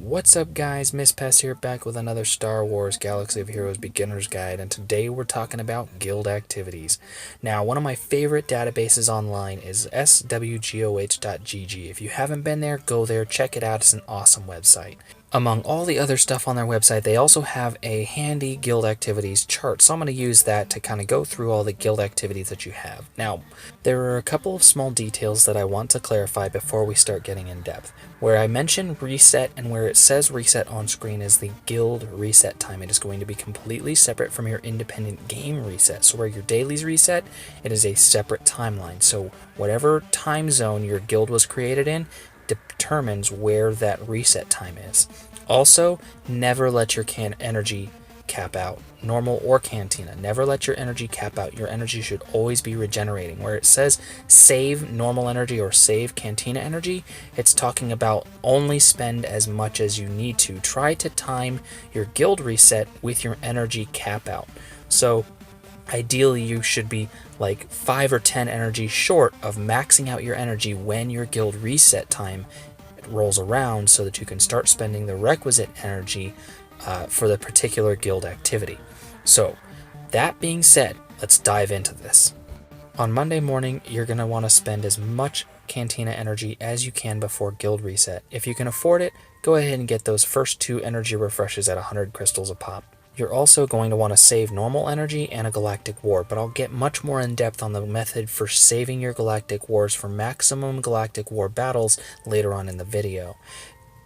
What's up guys, Miss Pest here, back with another Star Wars Galaxy of Heroes Beginner's Guide, and today we're talking about guild activities. Now, one of my favorite databases online is SWGoH.gg. If you haven't been there, go there, check it out, it's an awesome website. Among all the other stuff on their website, they also have a handy guild activities chart, so I'm going to use that to kind of go through all the guild activities that you have. Now, there are a couple of small details that I want to clarify before we start getting in depth. Where I mention reset and where it says reset on screen is the guild reset time. It is going to be completely separate from your independent game reset. So where your dailies reset, it is a separate timeline. So whatever time zone your guild was created in determines where that reset time is. Also, never let your energy cap out, normal or cantina. Never let your energy cap out. Your energy should always be regenerating. Where it says save normal energy or save cantina energy, it's talking about only spend as much as you need to. Try to time your guild reset with your energy cap out. So ideally you should be like 5 or 10 energy short of maxing out your energy when your guild reset time rolls around, so that you can start spending the requisite energy for the particular guild activity. So that being said, let's dive into this. On Monday morning, you're going to want to spend as much cantina energy as you can before guild reset. If you can afford it, go ahead and get those first 2 energy refreshes at 100 crystals a pop. You're also going to want to save normal energy and a Galactic War, but I'll get much more in depth on the method for saving your Galactic Wars for maximum Galactic War battles later on in the video.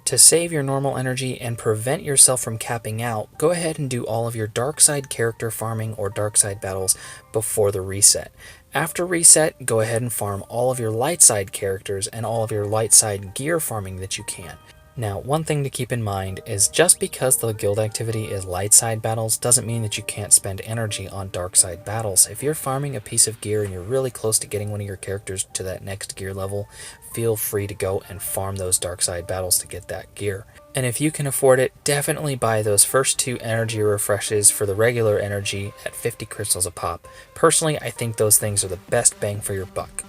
To save your normal energy and prevent yourself from capping out, go ahead and do all of your Darkside character farming or Darkside battles before the reset. After reset, go ahead and farm all of your Lightside characters and all of your Lightside gear farming that you can. Now, one thing to keep in mind is just because the guild activity is Lightside battles doesn't mean that you can't spend energy on Darkside battles. If you're farming a piece of gear and you're really close to getting one of your characters to that next gear level, feel free to go and farm those Darkside battles to get that gear. And if you can afford it, definitely buy those first 2 energy refreshes for the regular energy at 50 crystals a pop. Personally, I think those things are the best bang for your buck.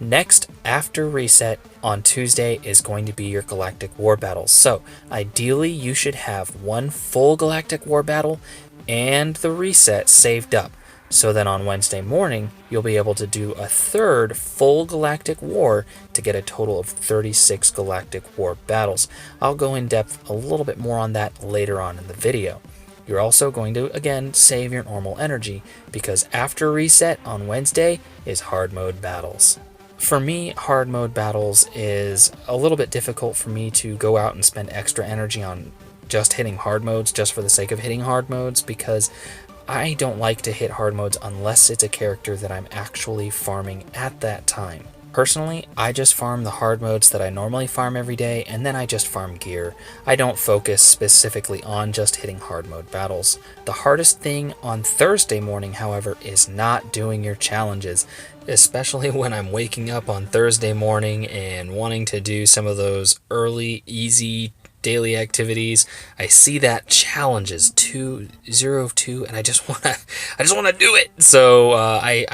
Next, after reset on Tuesday is going to be your Galactic War Battles. So, ideally you should have 1 full Galactic War Battle and the reset saved up. So then on Wednesday morning, you'll be able to do a 3rd full Galactic War to get a total of 36 Galactic War Battles. I'll go in depth a little bit more on that later on in the video. You're also going to, again, save your normal energy, because after reset on Wednesday is hard mode battles. For me, hard mode battles is a little bit difficult for me to go out and spend extra energy on just hitting hard modes just for the sake of hitting hard modes, because I don't like to hit hard modes unless it's a character that I'm actually farming at that time. Personally, I just farm the hard modes that I normally farm every day, and then I just farm gear. I don't focus specifically on just hitting hard mode battles. The hardest thing on Thursday morning, however, is not doing your challenges, especially when I'm waking up on Thursday morning and wanting to do some of those early, easy daily activities. I see that challenges 202 and I just want to do it. So I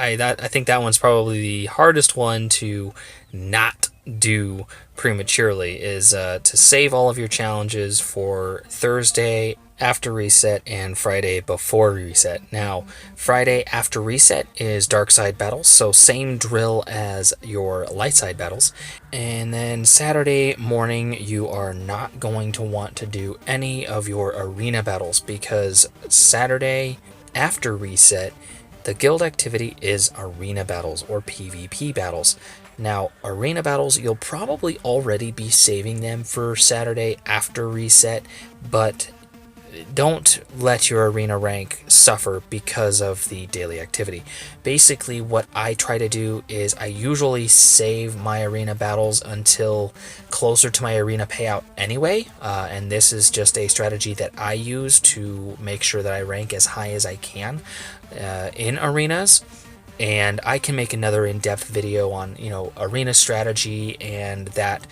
think that one's probably the hardest one to not do prematurely, is to save all of your challenges for Thursday after reset and Friday before reset. Now, Friday after reset is Darkside Battles, so same drill as your Lightside battles. And then Saturday morning, you are not going to want to do any of your arena battles, because Saturday after reset, the guild activity is arena battles or PvP battles. Now, arena battles, you'll probably already be saving them for Saturday after reset, but don't let your arena rank suffer because of the daily activity. Basically, what I try to do is I usually save my arena battles until closer to my arena payout anyway, and this is just a strategy that I use to make sure that I rank as high as I can in arenas. And I can make another in-depth video on, arena strategy and that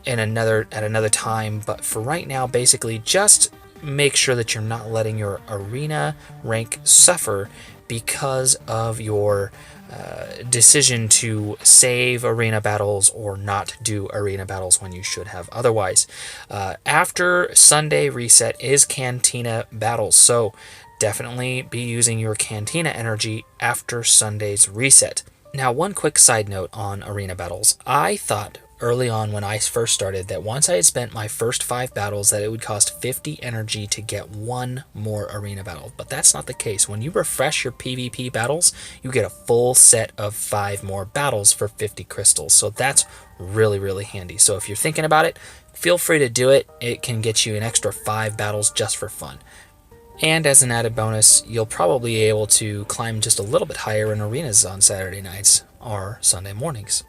at another time, but for right now, basically just make sure that you're not letting your arena rank suffer because of your decision to save arena battles or not do arena battles when you should have otherwise. After Sunday reset is Cantina Battles, so definitely be using your Cantina energy after Sunday's reset. Now, one quick side note on arena battles. I thought early on when I first started that once I had spent my first 5 battles that it would cost 50 energy to get 1 more arena battle, but that's not the case. When you refresh your PvP battles, you get a full set of 5 more battles for 50 crystals, so that's really handy. So if you're thinking about it, feel free to do it. It can get you an extra 5 battles just for fun. And as an added bonus, you'll probably be able to climb just a little bit higher in arenas on Saturday nights or Sunday mornings.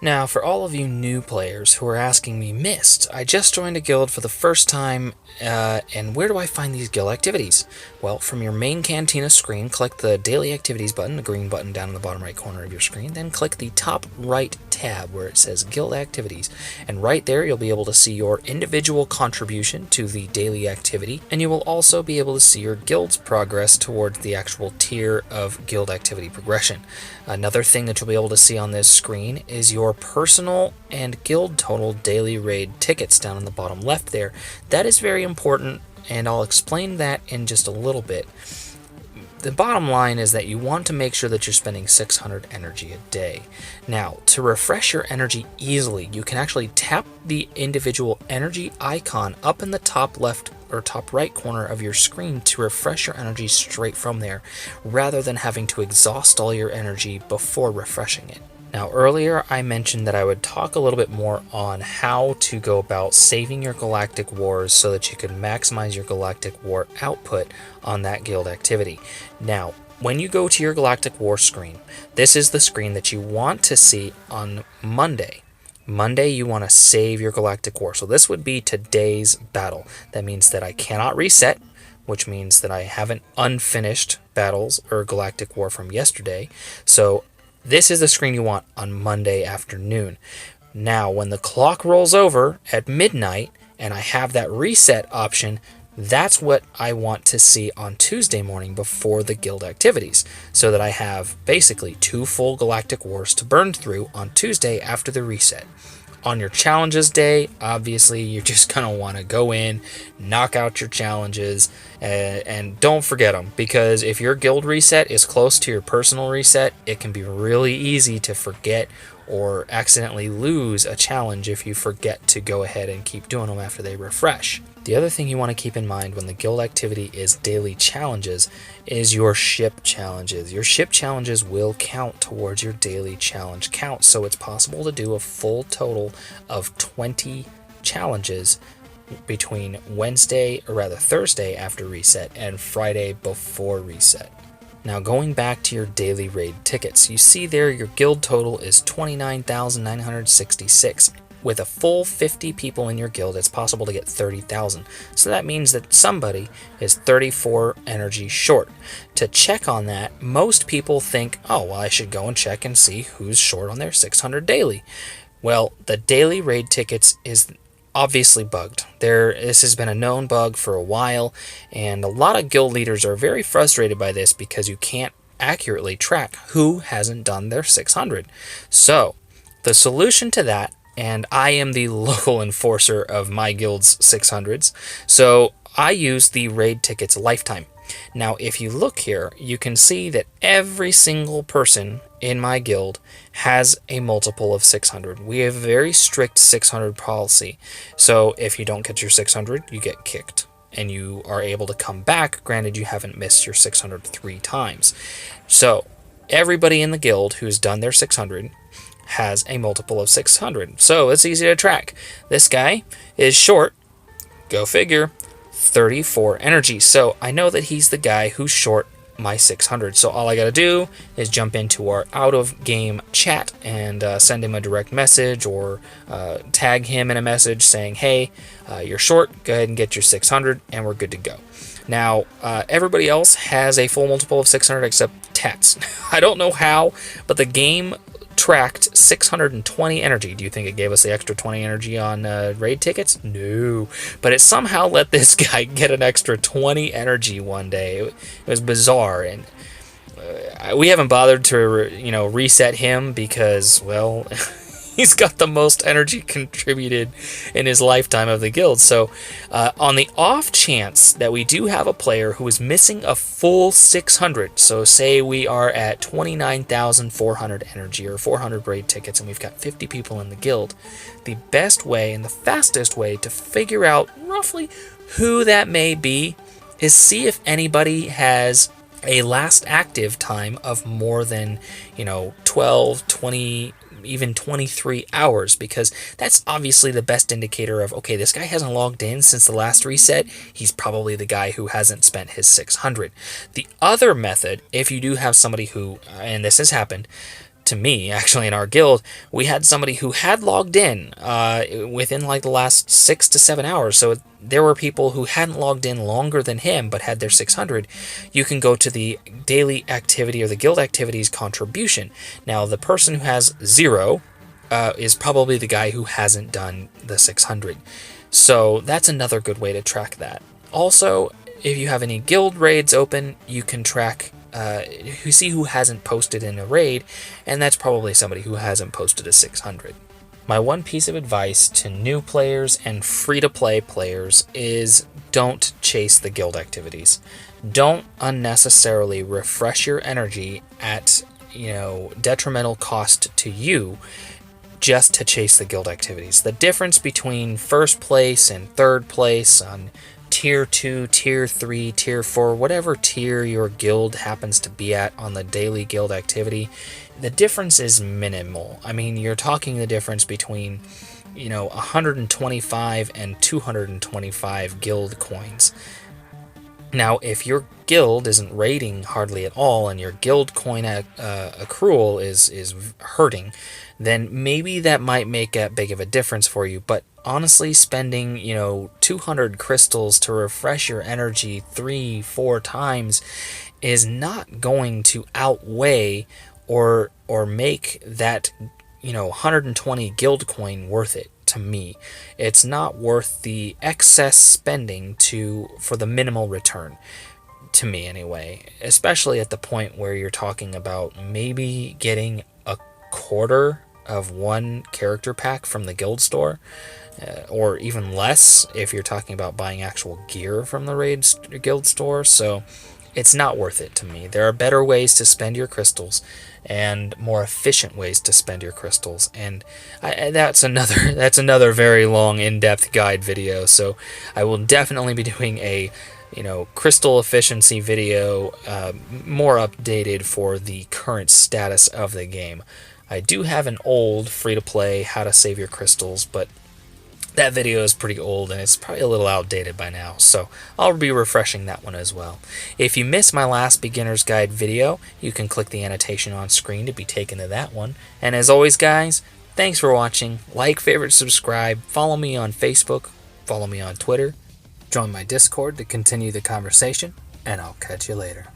Now, for all of you new players who are asking me, Mist, I just joined a guild for the first time, and where do I find these guild activities? Well, from your main Cantina screen, click the Daily Activities button, the green button down in the bottom right corner of your screen, then click the top right tab where it says Guild Activities, and right there you'll be able to see your individual contribution to the daily activity, and you will also be able to see your guild's progress towards the actual tier of guild activity progression. Another thing that you'll be able to see on this screen is your personal and guild total daily raid tickets down in the bottom left there. That is very important, and I'll explain that in just a little bit. The bottom line is that you want to make sure that you're spending 600 energy a day. Now, to refresh your energy easily, you can actually tap the individual energy icon up in the top left or top right corner of your screen to refresh your energy straight from there, rather than having to exhaust all your energy before refreshing it. Now, earlier I mentioned that I would talk a little bit more on how to go about saving your Galactic Wars so that you can maximize your Galactic War output on that guild activity. Now, when you go to your Galactic War screen, this is the screen that you want to see on Monday. Monday, you want to save your Galactic War. So this would be today's battle. That means that I cannot reset, which means that I haven't unfinished battles or Galactic War from yesterday. So this is the screen you want on Monday afternoon. Now, when the clock rolls over at midnight and I have that reset option, that's what I want to see on Tuesday morning before the guild activities, so that I have basically 2 full Galactic Wars to burn through on Tuesday after the reset. On your challenges day, obviously, you're just going to want to go in, knock out your challenges, and don't forget them, because if your guild reset is close to your personal reset, it can be really easy to forget or accidentally lose a challenge if you forget to go ahead and keep doing them after they refresh. The other thing you want to keep in mind when the guild activity is daily challenges is your ship challenges. Your ship challenges will count towards your daily challenge count, so it's possible to do a full total of 20 challenges between Thursday after reset and Friday before reset. Now, going back to your daily raid tickets, you see there your guild total is 29,966. With a full 50 people in your guild, it's possible to get 30,000. So that means that somebody is 34 energy short. To check on that, most people think, oh, well, I should go and check and see who's short on their 600 daily. Well, the daily raid tickets is obviously bugged. This has been a known bug for a while, and a lot of guild leaders are very frustrated by this because you can't accurately track who hasn't done their 600. So, the solution to that, and I am the local enforcer of my guild's 600s, so I use the raid tickets lifetime. Now, if you look here, you can see that every single person in my guild has a multiple of 600. We have a very strict 600 policy. So if you don't get your 600, you get kicked. And you are able to come back, granted you haven't missed your 600 3 times. So everybody in the guild who's done their 600 has a multiple of 600. So it's easy to track. This guy is short, go figure, 34 energy. So I know that he's the guy who's short my 600. So all I gotta do is jump into our out-of-game chat and send him a direct message or tag him in a message saying, hey, you're short, go ahead and get your 600, and we're good to go. Now, everybody else has a full multiple of 600 except Tats. I don't know how, but the game tracked 620 energy. Do you think it gave us the extra 20 energy on raid tickets? No. But it somehow let this guy get an extra 20 energy one day. It was bizarre. And we haven't bothered to reset him because, well, he's got the most energy contributed in his lifetime of the guild. So on the off chance that we do have a player who is missing a full 600, so say we are at 29,400 energy or 400 raid tickets and we've got 50 people in the guild, the best way and the fastest way to figure out roughly who that may be is see if anybody has a last active time of more than 12, 20, even 23 hours, because that's obviously the best indicator of, okay, this guy hasn't logged in since the last reset. He's probably the guy who hasn't spent his 600. The other method, if you do have somebody who, and this has happened to me actually in our guild, we had somebody who had logged in within like the last 6 to 7 hours. So there were people who hadn't logged in longer than him but had their 600. You can go to the daily activity or the guild activities contribution. Now the person who has 0 is probably the guy who hasn't done the 600. So that's another good way to track that. Also, if you have any guild raids open, you can track who hasn't posted in a raid, and that's probably somebody who hasn't posted a 600. My one piece of advice to new players and free-to-play players is don't chase the guild activities. Don't unnecessarily refresh your energy at detrimental cost to you just to chase the guild activities. The difference between first place and third place on Tier 2, Tier 3, Tier 4, whatever tier your guild happens to be at on the daily guild activity, the difference is minimal. I mean, you're talking the difference between, 125 and 225 guild coins. Now, if your guild isn't raiding hardly at all and your guild coin accrual is hurting, then maybe that might make that big of a difference for you. But honestly, spending 200 crystals to refresh your energy 3-4 times is not going to outweigh or make that 120 guild coin worth it. To me, it's not worth the excess spending for the minimal return, to me anyway, especially at the point where you're talking about maybe getting a quarter of one character pack from the guild store, or even less if you're talking about buying actual gear from the guild store. So it's not worth it to me. There are better ways to spend your crystals and more efficient ways to spend your crystals, and that's another very long in-depth guide video. So I will definitely be doing a crystal efficiency video, more updated for the current status of the game. I do have an old free-to-play how to save your crystals, but that video is pretty old and it's probably a little outdated by now, so I'll be refreshing that one as well. If you missed my last beginner's guide video, you can click the annotation on screen to be taken to that one. And as always, guys, thanks for watching. Like, favorite, subscribe, follow me on Facebook, follow me on Twitter, join my Discord to continue the conversation, and I'll catch you later.